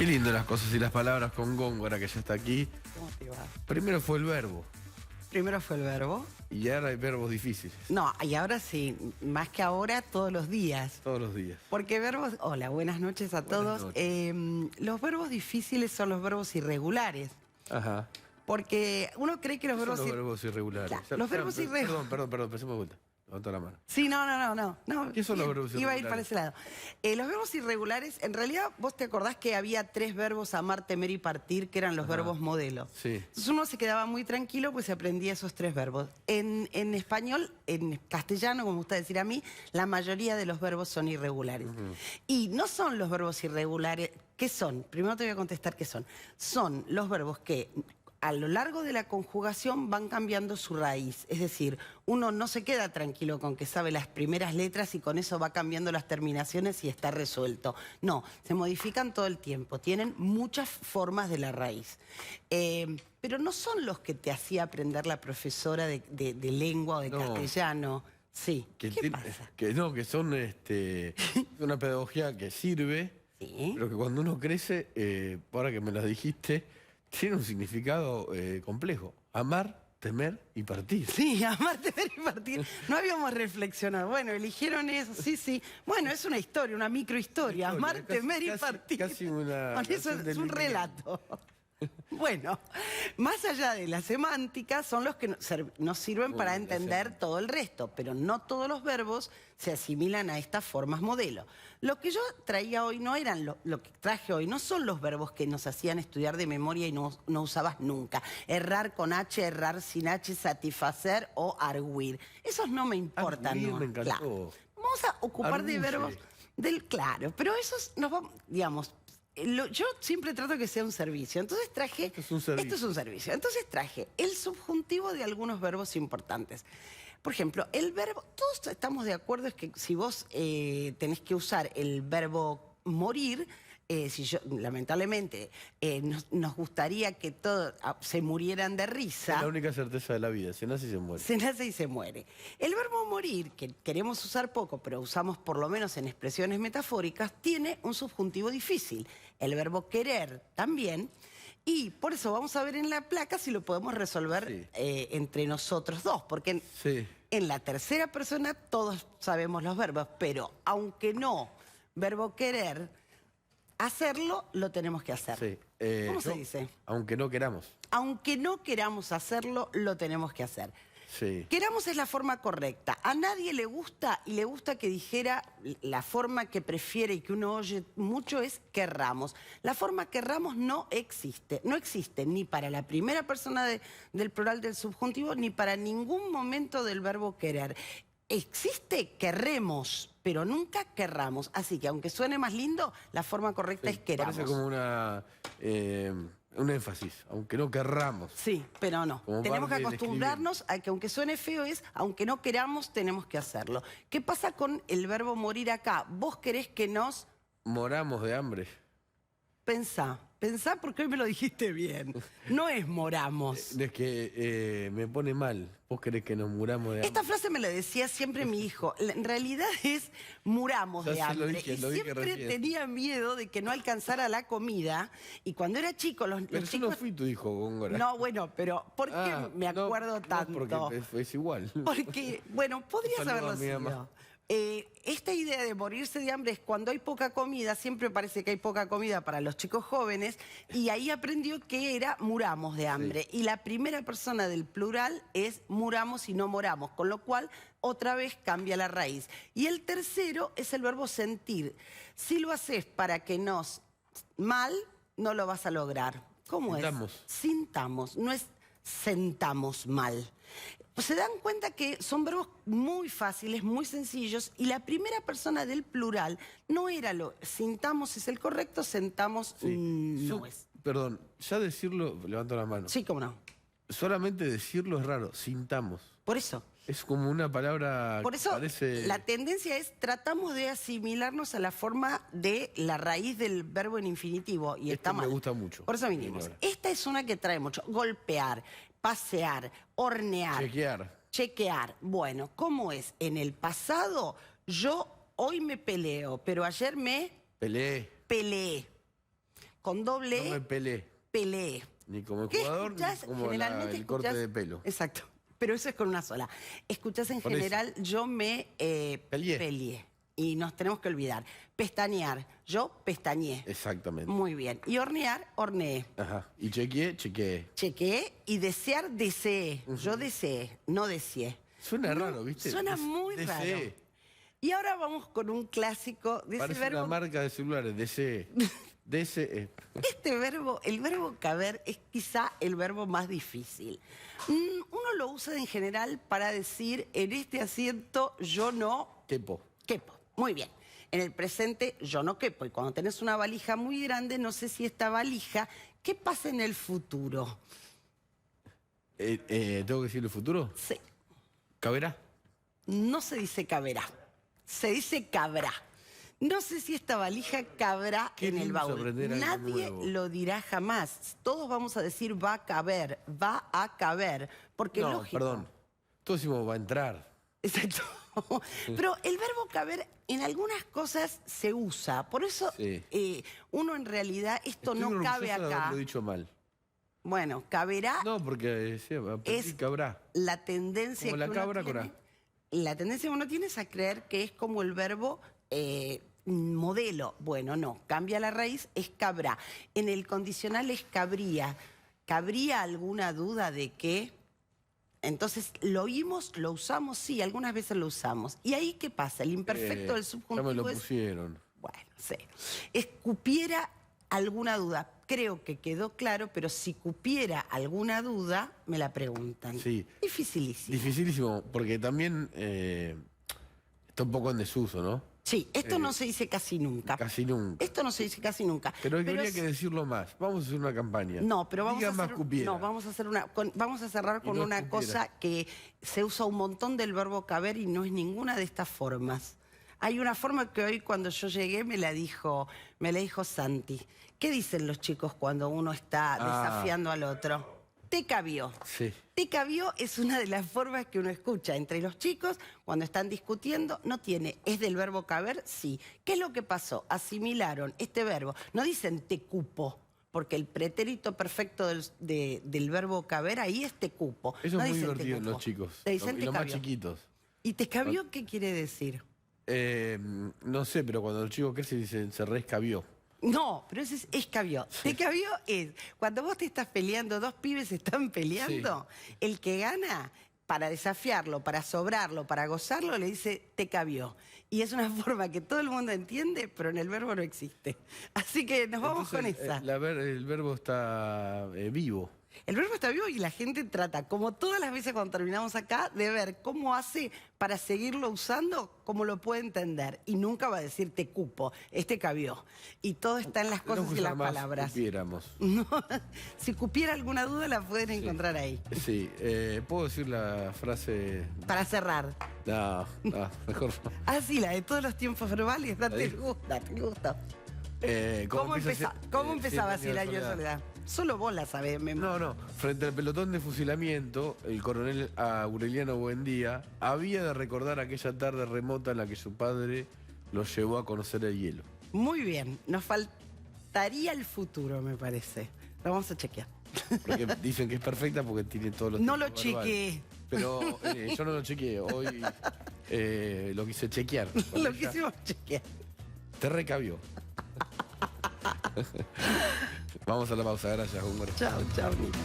Qué lindo las cosas y las palabras con Góngora, que ya está aquí. ¿Cómo te va? Primero fue el verbo, Primero fue el verbo. y ahora hay verbos difíciles, No, y ahora sí, más que ahora, todos los días. todos los días. Porque verbos... Hola, buenas noches a Buenas todos. noches. Los verbos difíciles son los verbos irregulares. Ajá. Porque uno cree que los ¿Qué son verbos... los verbos irregulares? Claro, los verbos irregulares. Perdón, empecemos de vuelta. Levantó la mano. Sí, no. ¿Qué son los verbos Iba a ir irregulares? para ese lado. Los verbos irregulares, en realidad, vos te acordás que había 3 verbos: amar, temer y partir, que eran los verbos modelo. Sí. Entonces uno se quedaba muy tranquilo, pues se aprendía esos 3 verbos. En español, en castellano, como me gusta decir a mí, la mayoría de los verbos son irregulares. Y no son los verbos irregulares. ¿Qué son? Primero te voy a contestar qué son. Son los verbos que a lo largo de la conjugación van cambiando su raíz. Es decir, uno no se queda tranquilo con que sabe las primeras letras y con eso va cambiando las terminaciones y está resuelto. No, se modifican todo el tiempo. Tienen muchas formas de la raíz. Pero no son los que te hacía aprender la profesora de lengua o de castellano. Sí. ¿Qué pasa? Que son una pedagogía que sirve, Sí. pero que cuando uno crece, ahora que me las dijiste, tiene un significado complejo. Amar, temer y partir. Sí, amar, temer y partir. No habíamos reflexionado. Bueno, eligieron eso, sí. Bueno, es una historia, una microhistoria. Amar, temer y partir. Casi una... Bueno, eso es un relato. Bueno, más allá de la semántica, son los que nos sirven para entender todo el resto, pero no todos los verbos se asimilan a estas formas modelo. Lo que yo traía hoy no eran, lo que traje hoy no son los verbos que nos hacían estudiar de memoria y no usabas nunca. Errar con H, errar sin H, satisfacer o arguir. Esos no me importan. Arguir, no. me encantó. Claro. Vamos a ocupar de verbos claro, pero esos nos vamos, digamos... Yo siempre trato que sea un servicio. Entonces traje... Esto es un servicio. Esto es un servicio. Entonces traje el subjuntivo de algunos verbos importantes. Por ejemplo, el verbo... Todos estamos de acuerdo es que si vos tenés que usar el verbo morir... lamentablemente, nos gustaría que todos se murieran de risa. Es la única certeza de la vida, se nace y se muere. Se nace y se muere. El verbo morir, que queremos usar poco, pero usamos por lo menos en expresiones metafóricas, tiene un subjuntivo difícil. El verbo querer también. Y por eso vamos a ver en la placa si lo podemos resolver entre nosotros dos. Porque en la tercera persona todos sabemos los verbos, pero aunque no, verbo querer... hacerlo, lo tenemos que hacer. Sí. ¿Cómo se dice? Aunque no queramos. Aunque no queramos hacerlo, lo tenemos que hacer. Sí. Queramos es la forma correcta. A nadie le gusta, y le gusta que dijera la forma que prefiere y que uno oye mucho es querramos. La forma querramos no existe. No existe ni para la primera persona del plural del subjuntivo, ni para ningún momento del verbo querer. Existe querremos, pero nunca querramos. Así que aunque suene más lindo, la forma correcta es queramos. Parece como un énfasis, aunque no querramos. Sí, pero no. Como tenemos que parte del acostumbrarnos a que aunque suene feo es, aunque no queramos, tenemos que hacerlo. ¿Qué pasa con el verbo morir acá? Vos querés que nos... Moramos de hambre. Pensá porque hoy me lo dijiste bien. No es moramos. Es que me pone mal. Vos querés que nos muramos de hambre. Esta frase me la decía siempre mi hijo. En realidad es muramos de hambre. Y siempre tenía miedo de que no alcanzara la comida. Y cuando era chico, los pero chicos... yo no fui tu hijo, Góngora. No, bueno, pero ¿por qué me acuerdo tanto? Porque es igual. Porque, bueno, podrías haberlo sido. Esta idea de morirse de hambre es cuando hay poca comida, siempre parece que hay poca comida para los chicos jóvenes, y ahí aprendió que era muramos de hambre. Y la primera persona del plural es muramos y no moramos, con lo cual otra vez cambia la raíz. Y el tercero es el verbo sentir. Si lo haces para que nos mal, no lo vas a lograr. ¿Cómo es? Sintamos, no es sentamos mal. Se dan cuenta que son verbos muy fáciles, muy sencillos, y la primera persona del plural no era lo... Sintamos es el correcto, sentamos no es. Perdón, ya decirlo, levanto la mano. Sí, cómo no. Solamente decirlo es raro, sintamos. Por eso. Es como una palabra Por eso que parece... la tendencia es, tratamos de asimilarnos a la forma de la raíz del verbo en infinitivo. Y está mal. Me gusta mucho. Por eso vinimos. Esta es una que trae mucho. Golpear, pasear, hornear. Chequear. Bueno, ¿cómo es? En el pasado, yo hoy me peleo, pero ayer me... Peleé. con doble No me E, peleé. peleé. Ni como ¿Qué jugador, ni escuchás? como Generalmente el corte escuchás- de pelo. Exacto, pero eso es con una sola. Escuchás en Por eso. general, yo me peleé. Y nos tenemos que olvidar. Pestañear, yo pestañeé. Exactamente. Muy bien. Y hornear, horneé. Ajá. Y chequeé. Chequeé y desear, deseé. Yo deseé, no deseé. Suena raro, ¿viste? Suena muy raro. Deseé. Y ahora vamos con un clásico de ese Parece verbo. una marca de celulares, deseé. Deseé. Este verbo, el verbo caber, es quizá el verbo más difícil. Uno lo usa en general para decir, en este asiento yo no Quepo. quepo. Muy bien. En el presente yo no quepo. Y cuando tenés una valija muy grande, no sé si esta valija, ¿qué pasa en el futuro? ¿Tengo que decir el futuro? Sí. ¿Caberá? No se dice caberá, se dice cabrá. No sé si esta valija cabrá Qué en el lindo baúl. aprender algo Nadie nuevo. lo dirá jamás. Todos vamos a decir va a caber, va a caber. Porque No, lógico. perdón. Todos decimos va a entrar. Exacto. Pero el verbo caber en algunas cosas se usa. Por eso Sí. uno en realidad, esto Estoy no orgulloso cabe de acá. haberlo dicho mal. Bueno, caberá No, porque sí, es cabrá. la tendencia Como que la uno cabra tiene. corá. La tendencia que uno tiene es a creer que es como el verbo modelo. Bueno, no, cambia la raíz, es cabrá. En el condicional es cabría. ¿Cabría alguna duda de que? Entonces, ¿lo oímos, lo usamos? Sí, algunas veces lo usamos. ¿Y ahí qué pasa? El imperfecto del Ya subjuntivo me lo es... pusieron. Bueno, sí. Es cupiera alguna duda. Creo que quedó claro, pero si cupiera alguna duda, me la preguntan. Sí. Dificilísimo. Dificilísimo, porque también está un poco en desuso, ¿no? Sí, esto no se dice casi nunca. Casi nunca. Esto no se dice casi nunca. Pero habría que decirlo más. Vamos a hacer una campaña. No, pero vamos Diga a más hacer, cupiera. no, vamos a hacer vamos a cerrar Y con no una escupiera. cosa que se usa un montón del verbo caber y no es ninguna de estas formas. Hay una forma que hoy cuando yo llegué me la dijo Santi. ¿Qué dicen los chicos cuando uno está desafiando al otro? Te cabió. Sí. Te cabió es una de las formas que uno escucha entre los chicos cuando están discutiendo. No tiene, ¿es del verbo caber? Sí. ¿Qué es lo que pasó? Asimilaron este verbo. No dicen te cupo, porque el pretérito perfecto del verbo caber ahí es te cupo. Eso No es muy dicen te divertido en cupo. los chicos. Te dicen Y te los más cabió. chiquitos. ¿Y te cabió qué quiere decir? No sé, pero cuando los chicos crecen dicen se reescabió. No, pero ese es escabió. Te cabió es, cuando vos te estás peleando, dos pibes están peleando, el que gana, para desafiarlo, para sobrarlo, para gozarlo, le dice te cabió. Y es una forma que todo el mundo entiende, pero en el verbo no existe. Así que nos vamos con Entonces, esa. el verbo está vivo. El verbo está vivo y la gente trata, como todas las veces cuando terminamos acá, de ver cómo hace para seguirlo usando, cómo lo puede entender. Y nunca va a decir te cupo, este cabió. Y todo está en las cosas Tenemos que y las usar más palabras. cupiéramos. No, si cupiera alguna duda la pueden encontrar ahí. Sí, ¿puedo decir la frase? Para cerrar. No, mejor no. Ah, sí, la de todos los tiempos verbales, date el gusto, date el gusto. ¿Cómo empezaba así el año de soledad? Solo vos la sabés, No, no. Frente al pelotón de fusilamiento, el coronel Aureliano Buendía había de recordar aquella tarde remota en la que su padre lo llevó a conocer el hielo. Muy bien, nos faltaría el futuro, me parece. Lo vamos a chequear. Porque dicen que es perfecta porque tiene todos los No lo tiempos verbales. chequeé. Pero yo no lo chequeé. Hoy lo quise chequear. Lo quisimos chequear. Te recabió. Vamos a la pausa. Gracias, Humor. Chao, chao, Nico.